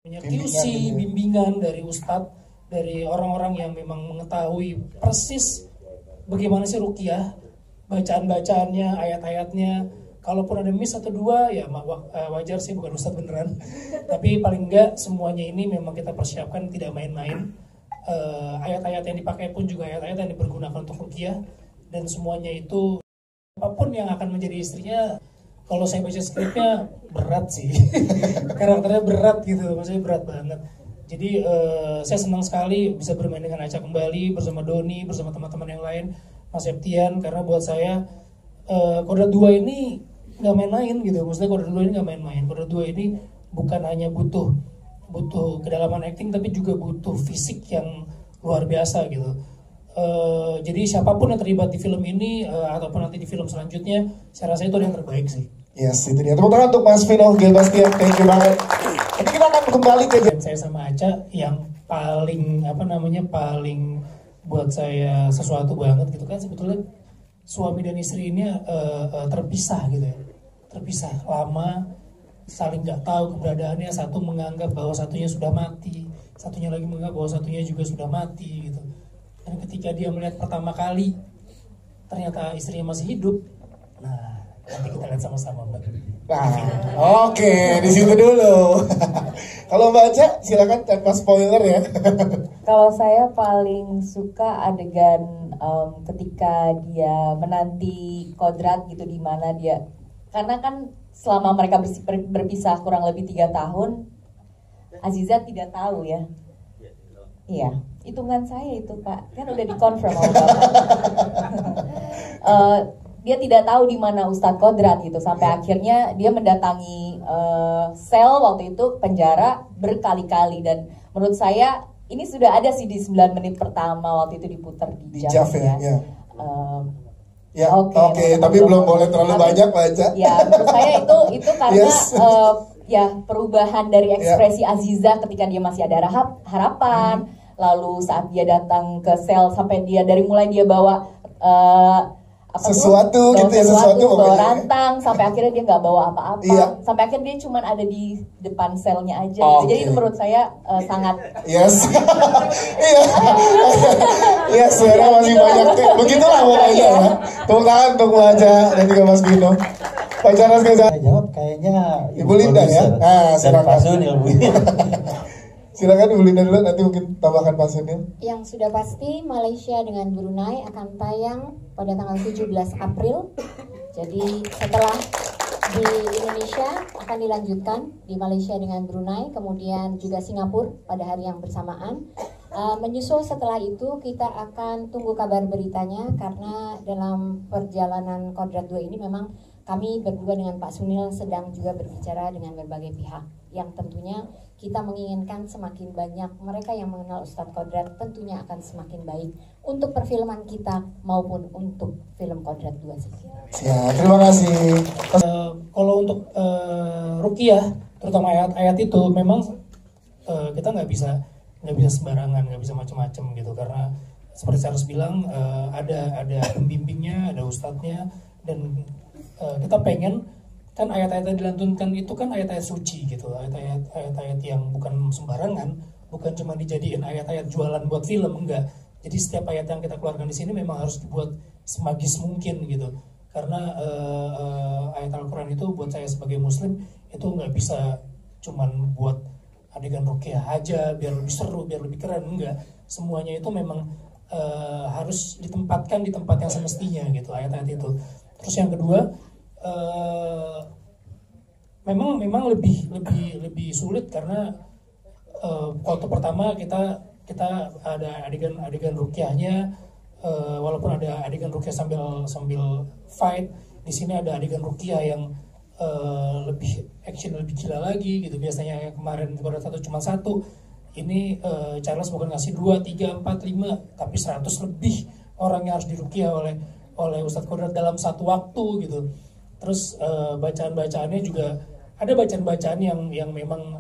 QC, bimbingan dari ustadz, dari orang-orang yang memang mengetahui persis bagaimana sih ruqyah, bacaan-bacaannya, ayat-ayatnya. Kalaupun ada miss atau dua, ya wajar sih, bukan ustadz beneran. Tapi paling enggak semuanya ini memang kita persiapkan, tidak main-main. Ayat-ayat yang dipakai pun juga ayat-ayat yang dipergunakan untuk ruqyah. Dan semuanya itu, apapun yang akan menjadi istrinya, kalau saya baca skripnya berat sih. Karakternya berat gitu, maksudnya berat banget. Jadi saya senang sekali bisa bermain dengan Aca kembali, bersama Doni, bersama teman-teman yang lain, Mas Septian. Karena buat saya Kodrat 2 ini nggak main-main gitu. Maksudnya Kodrat 2 ini nggak main-main. Kodrat 2 ini bukan hanya butuh kedalaman acting, tapi juga butuh fisik yang luar biasa gitu. Jadi siapapun yang terlibat di film ini ataupun nanti di film selanjutnya, saya rasa itu yang terbaik sih. Yes, itu dia. Tepuk tangan untuk Mas Vino Gilbastian, thank you banget. Nanti kita akan kembali ke saya sama Aca yang paling paling buat saya sesuatu banget gitu kan, sebetulnya suami dan istri ini terpisah gitu ya, terpisah lama, saling nggak tahu keberadaannya, satu menganggap bahwa satunya sudah mati, satunya lagi menganggap bahwa satunya juga sudah mati gitu. Dan ketika dia melihat pertama kali ternyata istrinya masih hidup, nah nanti kita lihat sama-sama Mbak. Nah, oke, di situ dulu. Kalau Mbak Aca, silakan tanpa spoiler ya. Kalau saya paling suka adegan ketika dia menanti Kodrat gitu, di mana dia, karena kan selama mereka berpisah kurang lebih 3 tahun, Aziza tidak tahu ya. Iya, hitungan saya itu Pak, kan udah dikonfirm sama Bapak. Dia tidak tahu di mana Ustadz Kodrat gitu, sampai akhirnya dia mendatangi sel waktu itu, penjara berkali-kali. Dan menurut saya ini sudah ada sih di 9 menit pertama waktu itu diputar di JAF ya. Ya, oke, tapi belum boleh terlalu banyak baca. Ya, menurut saya itu karena yes. Ya perubahan dari ekspresi Aziza ketika dia masih ada harapan, lalu saat dia datang ke sel sampai dia dari mulai dia bawa sesuatu bawa rantang, sampai akhirnya dia nggak bawa apa-apa, sampai akhirnya dia cuma ada di depan selnya aja. Jadi itu menurut saya sangat yes. Iya, sebenarnya masih banyak begitulah pokoknya ya. Tepuk tangan untuk Waja dan juga Mas Bino. Pak Charles saya jawab kayaknya Ibu Linda ya. Nah, silakan. Silakan Ibu Linda dulu, nanti mungkin tambahkan Pak Sunil. Yang sudah pasti Malaysia dengan Brunei akan tayang pada tanggal 17 April. Jadi setelah di Indonesia akan dilanjutkan di Malaysia dengan Brunei, kemudian juga Singapura pada hari yang bersamaan. Menyusul setelah itu kita akan tunggu kabar beritanya, karena dalam perjalanan Kodrat 2 ini memang kami berdua dengan Pak Sunil sedang juga berbicara dengan berbagai pihak, yang tentunya kita menginginkan semakin banyak mereka yang mengenal Ustadz Kodrat, tentunya akan semakin baik untuk perfilman kita maupun untuk film Kodrat 2 sendiri. Ya, terima kasih. Kalau untuk ruqyah, terutama ayat-ayat itu, memang kita nggak bisa sembarangan, nggak bisa macam-macam gitu, karena seperti saya harus bilang ada pembimbingnya, ada ustadznya, dan kita pengen kan ayat-ayat yang dilantunkan itu kan ayat-ayat suci gitu, ayat-ayat yang bukan sembarangan, bukan cuma dijadiin ayat-ayat jualan buat film, enggak. Jadi setiap ayat yang kita keluarkan di sini memang harus dibuat semagis mungkin gitu, karena ayat Al-Quran itu buat saya sebagai muslim itu nggak bisa cuman buat adegan ruqyah aja biar lebih seru, biar lebih keren, enggak. Semuanya itu memang harus ditempatkan di tempat yang semestinya gitu, ayat-ayat itu. Terus yang kedua, memang lebih sulit karena waktu pertama kita ada adegan ruqyahnya, walaupun ada adegan ruqyah sambil fight, di sini ada adegan ruqyah yang lebih action, lebih gila lagi gitu. Biasanya yang kemarin Kodrat 1 cuma 1, ini Charles bukan ngasih 2, 3, 4, 5, tapi 100 lebih orang yang harus diruqyah oleh Ustadz Kodrat dalam satu waktu gitu. Terus bacaan-bacaannya juga ada bacaan-bacaan yang memang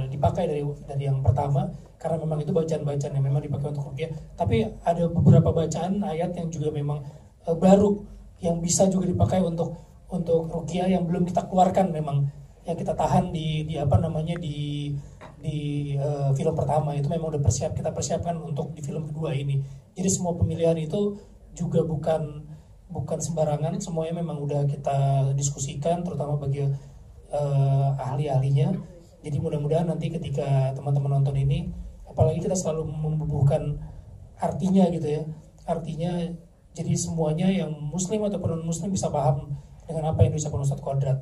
dipakai dari yang pertama, karena memang itu bacaan-bacaan yang memang dipakai untuk ruqyah. Tapi ada beberapa bacaan ayat yang juga memang baru yang bisa juga dipakai untuk ruqyah yang belum kita keluarkan, memang yang kita tahan di film pertama itu memang udah kita persiapkan untuk di film kedua ini. Jadi semua pemilihan itu juga bukan sembarangan, semuanya memang udah kita diskusikan, terutama bagi ahli-ahlinya. Jadi mudah-mudahan nanti ketika teman-teman nonton ini, apalagi kita selalu membubuhkan artinya gitu ya, artinya jadi semuanya yang muslim ataupun non muslim bisa paham dengan apa yang diucapkan Ustadz Kodrat.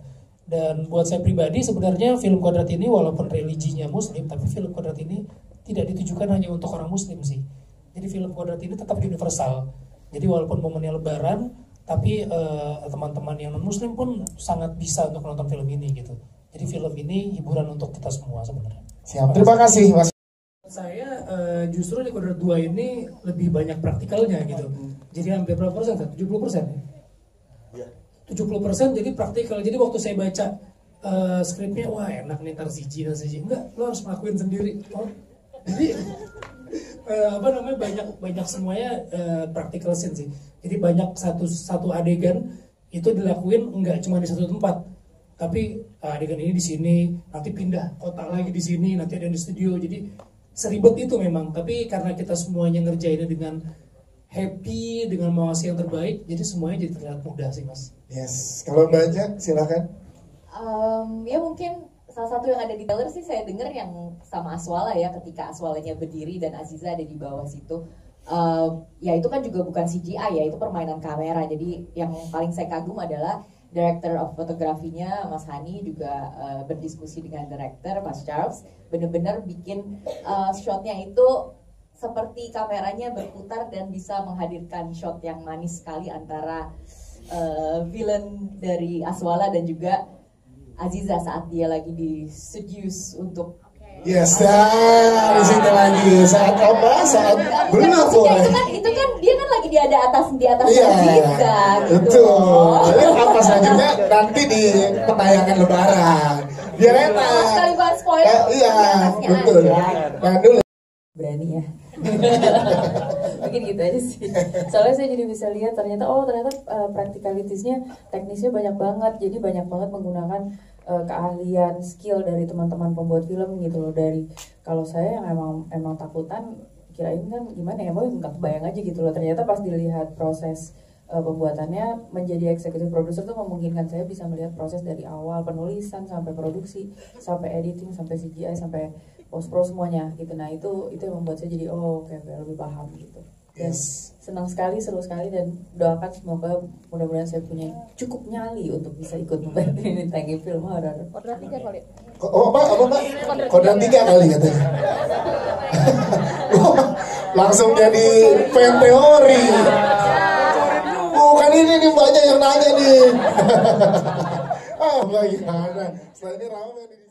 Dan buat saya pribadi sebenarnya film Kodrat ini walaupun religinya muslim, tapi film Kodrat ini tidak ditujukan hanya untuk orang muslim sih. Jadi film Kodrat ini tetap universal. Jadi walaupun momennya lebaran, tapi teman-teman yang non muslim pun sangat bisa untuk nonton film ini gitu. Jadi film ini hiburan untuk kita semua sebenarnya. Siap, terima kasih Mas. Saya justru di Kodrat 2 ini lebih banyak praktikalnya gitu. Jadi hampir berapa persen? 70% ya? 70% jadi praktikal. Jadi waktu saya baca skripnya, wah enak nih ntar CG. Enggak, lo harus ngelakuin sendiri. Jadi banyak semuanya practical scene sih. Jadi banyak satu adegan itu dilakuin enggak cuma di satu tempat, tapi adegan ini di sini, nanti pindah kota lagi di sini, nanti ada di studio. Jadi seribet itu memang, tapi karena kita semuanya ngerjainnya dengan happy, dengan mau ngasih yang terbaik, jadi semuanya jadi terlihat mudah sih Mas. Yes, kalau Mbak Aja silakan. Ya mungkin salah satu yang ada di trailer sih saya dengar yang sama Aswala ya, ketika Aswalanya berdiri dan Aziza ada di bawah situ. Ya itu kan juga bukan CGI ya, itu permainan kamera. Jadi yang paling saya kagum adalah director of fotografinya Mas Hani juga berdiskusi dengan director Mas Charles, benar-benar bikin shotnya itu seperti kameranya berputar dan bisa menghadirkan shot yang manis sekali antara villain dari Aswala dan juga Aziza saat dia lagi di seduce untuk Yes, di situ lagi saat apa? Saat berlapor. Itu kan dia kan lagi di atas iya, Aziza gitu. Betul. Jadi apa selanjutnya nanti di penayangan Lebaran. Biar enak. Sekali bahas spoiler. Iya, betul. Nah dulu. Berani ya. Mungkin gitu aja sih. Soalnya saya jadi bisa lihat ternyata practicalities-nya, teknisnya banyak banget. Jadi banyak banget menggunakan keahlian, skill dari teman-teman pembuat film gitu loh. Dari kalau saya yang emang takutan, kirain kan gimana ya, mau nggak kebayang aja gitu loh. Ternyata pas dilihat proses pembuatannya, menjadi executive producer tuh memungkinkan saya bisa melihat proses dari awal penulisan sampai produksi, sampai editing, sampai CGI, sampai post-pro semuanya gitu. Nah itu yang membuat saya jadi kayak lebih paham gitu. Dan senang sekali, seru sekali, dan doakan semoga mudah-mudahan saya punya cukup nyali untuk bisa ikut membintangi film horor. Kodrat 3 kali. Apa Pak? Kodrat 3 kali katanya. Langsung jadi fan teori. Bukan ini nih Mbaknya yang nanya nih. Bagaimana? Setelah ini ramai nih.